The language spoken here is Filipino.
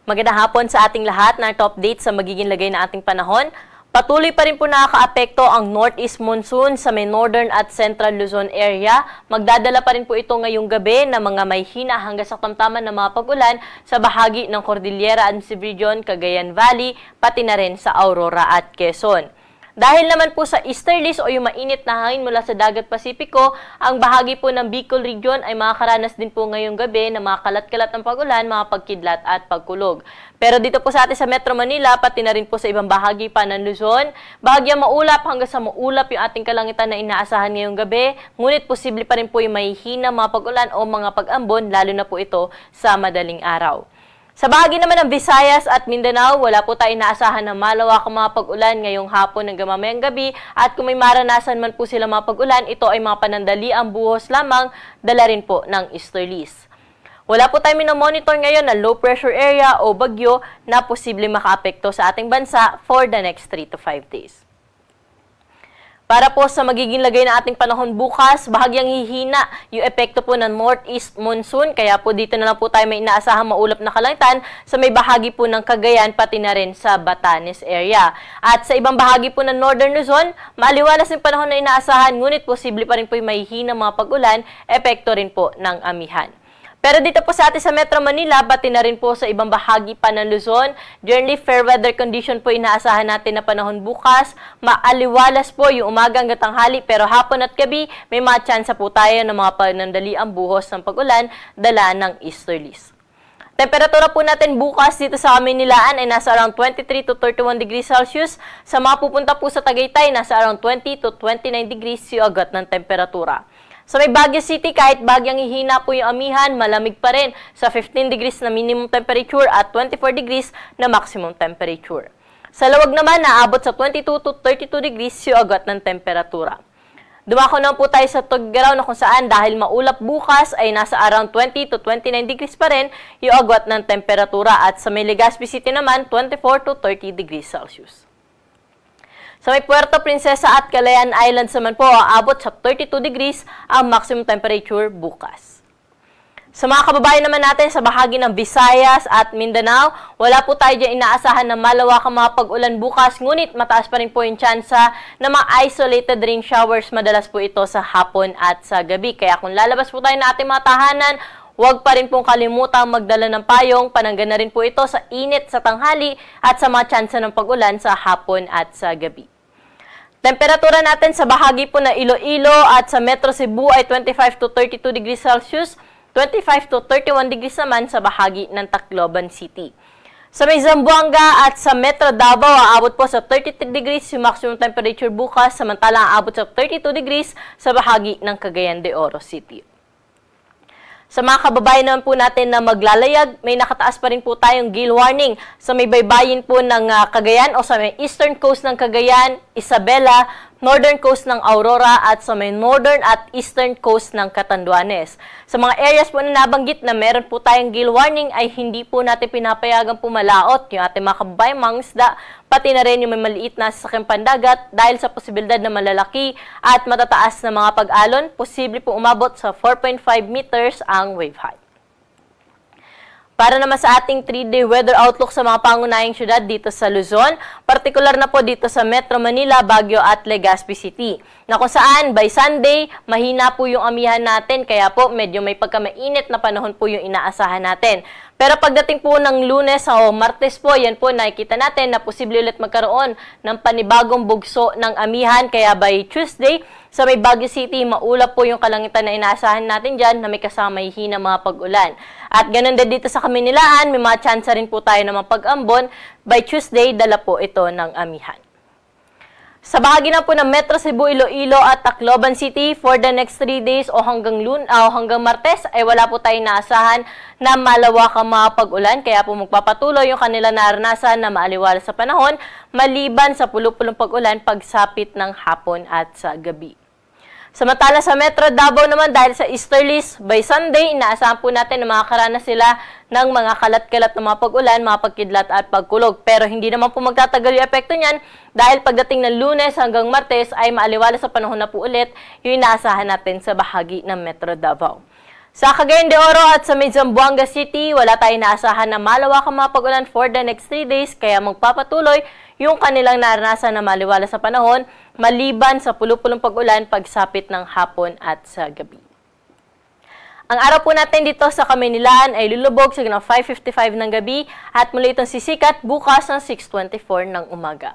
Magandang hapon sa ating lahat na update sa magiging lagay na ating panahon. Patuloy pa rin po nakaka-apekto ang northeast monsoon sa may northern at central Luzon area. Magdadala pa rin po ito ngayong gabi na mga may hina hanggang sa tamtaman na mga pag-ulan sa bahagi ng Cordillera Ansiv Region, Cagayan Valley, pati na rin sa Aurora at Quezon. Dahil naman po sa easterlies o yung mainit na hangin mula sa dagat Pasipiko, ang bahagi po ng Bicol Region ay makakaranas din po ngayong gabi ng mga kalat-kalat ng pag-ulan, mga pagkidlat at pagkulog. Pero dito po sa atin sa Metro Manila, pati na rin po sa ibang bahagi pa ng Luzon, bahagyang maulap hanggang sa maulap yung ating kalangitan na inaasahan ngayong gabi, ngunit posible pa rin po yung mahihina mga pag-ulan o mga pag-ambon, lalo na po ito sa madaling araw. Sa bahagi naman ng Visayas at Mindanao, wala po tayo inaasahan ng malawakang mga pag-ulan ngayong hapon hanggang mamayang gabi at kung may maranasan man po sila mga pag-ulan, ito ay mga panandaliang buhos lamang, dala rin po ng easterlies. Wala po tayo minomonitor ngayon na low pressure area o bagyo na posibleng makaapekto sa ating bansa for the next 3 to 5 days. Para po sa magiging lagay na ating panahon bukas, bahagyang hihina yung epekto po ng northeast monsoon. Kaya po dito na lang po tayo may inaasahang maulap na kalangitan sa may bahagi po ng Cagayan pati na rin sa Batanes area. At sa ibang bahagi po ng northern Luzon, maaliwalas yung panahon na inaasahan, ngunit posible pa rin po yung mahihina mga pag-ulan, epekto rin po ng amihan. Pero dito po sa atin sa Metro Manila, pati na rin po sa ibang bahagi pa ng Luzon, generally fair weather condition po inaasahan natin na panahon bukas. Maaliwalas po yung umaga hanggang tanghali, pero hapon at gabi may mga tsansa po tayo ng mga panandaliang buhos ng pag-ulan, dala ng easterlies. Temperatura po natin bukas dito sa Kamaynilaan ay nasa around 23 to 31 degrees Celsius. Sa mga pupunta po sa Tagaytay, nasa around 20 to 29 degrees yung agad ng temperatura. Sa may Baguio City, kahit bagyang hihina po yung amihan, malamig pa rin sa 15 degrees na minimum temperature at 24 degrees na maximum temperature. Sa Lawag naman, naabot sa 22 to 32 degrees yung agad ng temperatura. Dumako na po tayo sa Tuguegarao na kung saan dahil maulap bukas ay nasa around 20 to 29 degrees pa rin yung agad ng temperatura at sa may Legazpi City naman 24 to 30 degrees Celsius. Sa may Puerto Princesa at Calayan Islands naman po, aabot sa 32 degrees ang maximum temperature bukas. Sa mga kababayan naman natin sa bahagi ng Visayas at Mindanao, wala po tayo dyan inaasahan na malawakang mga pag-ulan bukas, ngunit mataas pa rin po yung tsansa na mga isolated rain showers, madalas po ito sa hapon at sa gabi. Kaya kung lalabas po tayo na ating mga tahanan, huwag pa rin pong kalimutang magdala ng payong, pananggan na rin po ito sa init sa tanghali at sa mga tsansa ng pag-ulan sa hapon at sa gabi. Temperatura natin sa bahagi po na Iloilo at sa Metro Cebu ay 25 to 32 degrees Celsius, 25 to 31 degrees naman sa bahagi ng Tacloban City. Sa may Zamboanga at sa Metro Davao, aabot po sa 33 degrees yung maximum temperature bukas, samantalang aabot sa 32 degrees sa bahagi ng Cagayan de Oro City. Sa mga kababayan naman po natin na maglalayag, may nakataas pa rin po tayong gale warning sa may baybayin po ng Cagayan o sa may eastern coast ng Cagayan, Isabela, northern coast ng Aurora at sa may northern at eastern coast ng Catanduanes. Sa mga areas po na nabanggit na meron po tayong gale warning ay hindi po natin pinapayagang pumalaot yung ating mga kababayang mangisda, pati na rin yung may maliit na sasakyang pandagat dahil sa posibilidad na malalaki at matataas na mga pag-alon, posible po umabot sa 4.5 meters ang wave height. Para naman sa ating 3-day weather outlook sa mga pangunahing syudad dito sa Luzon, partikular na po dito sa Metro Manila, Baguio at Legazpi City, na kung saan by Sunday, mahina po yung amihan natin, kaya po medyo may pagkamainit na panahon po yung inaasahan natin. Pero pagdating po ng Lunes o Martes po, yan po nakikita natin na posible ulit magkaroon ng panibagong bugso ng amihan, kaya by Tuesday, sa may Baguio City, maulap po yung kalangitan na inaasahan natin dyan na may kasama hihina mga pag-ulan. At ganun din dito sa Kamaynilaan, may mga tsansa rin po tayo na mapag-ambon. By Tuesday, dala po ito ng amihan. Sa bahagi na po ng Metro Cebu, Iloilo at Tacloban City, for the next 3 days o hanggang Martes, ay wala po tayong naasahan na malawakang mga pag-ulan. Kaya po magpapatuloy yung kanila naranasan na maaliwalas sa panahon, maliban sa pulupulong pag-ulan pagsapit ng hapon at sa gabi. Samantala sa Metro Davao naman, dahil sa easterlies, by Sunday, inaasahan po natin na makakaranas sila ng mga kalat-kalat na mga pag-ulan, mga pagkidlat at pagkulog. Pero hindi naman po magtatagal yung epekto niyan dahil pagdating ng Lunes hanggang Martes ay maaliwalas sa panahon na po ulit yung inaasahan natin sa bahagi ng Metro Davao. Sa Cagayan de Oro at sa may Zamboanga City, wala tayong naasahan na malawakang mga pag-ulan for the next 3 days, kaya magpapatuloy yung kanilang naranasan na maliwala sa panahon, maliban sa pulupulong pag-ulan pagsapit ng hapon at sa gabi. Ang araw po natin dito sa Kamaynilaan ay lulubog sa 5:55 ng gabi at muli itong sisikat bukas ng 6:24 ng umaga.